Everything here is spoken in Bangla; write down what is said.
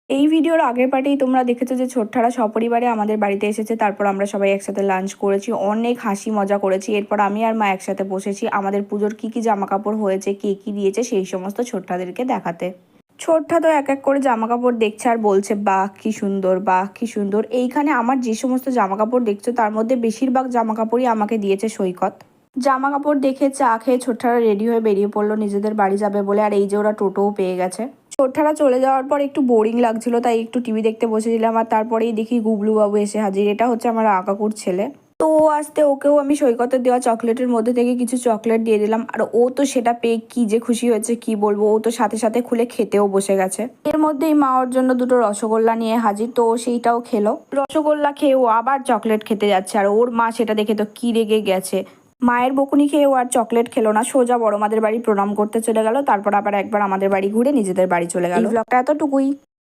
এই ভিডিওর আগের পার্টেই তোমরা দেখেছো যে ছোট্টারা সপরিবারে আমাদের বাড়িতে এসেছে। তারপর আমরা সবাই একসাথে লাঞ্চ করেছি, অনেক হাসি মজা করেছি। এরপর আমি আর মা একসাথে বসেছি আমাদের পুজোর কি জামা কাপড় হয়েছে, কে কি দিয়েছে সেই সমস্ত ছোট্টাদেরকে দেখাতে। ছোট্টা তো এক এক করে জামা কাপড় দেখছে আর বলছে বাহ কি সুন্দর, বাহ কি সুন্দর। এইখানে আমার যে সমস্ত জামা কাপড় দেখছো তার মধ্যে বেশিরভাগ জামা কাপড়ই আমাকে দিয়েছে সৈকত। জামা কাপড় দেখে চা খেয়ে ছোট্টারা রেডি হয়ে বেরিয়ে পড়লো নিজেদের বাড়ি যাবে বলে। আর এই যে ওরা টোটোও পেয়ে গেছে। ছোট্টারা চলে যাওয়ার পর একটু বোরিং লাগছিল, তাই একটু টিভি দেখতে বসেছিলাম। আর তারপরেই দেখি গুবলু বাবু এসে হাজির। এটা হচ্ছে আমার কাকুর ছেলে। তো ও আসতে ওকেও আমি সৈকতের দেওয়া চকলেটের মধ্যে থেকে কিছু চকলেট দিয়ে দিলাম। আর ও তো সেটা পেয়ে কি যে খুশি হয়েছে কি বলবো। ও তো সাথে সাথে খুলে খেতেও বসে গেছে। এর মধ্যেই মা ওর জন্য দুটো রসগোল্লা নিয়ে হাজির, তো সেইটাও খেলো। রসগোল্লা খেয়ে ও আবার চকলেট খেতে যাচ্ছে। আর ওর মা সেটা দেখে তো কি রেগে গেছে। মায়ের বকুনি খেয়ে ও আর চকলেট খেলো না, সোজা বড় মাদের বাড়ি প্রণাম করতে চলে গেল। তারপর আবার একবার আমাদের বাড়ি ঘুরে নিজেদের বাড়ি চলে গেল। এই ব্লগটা এতটুকুই।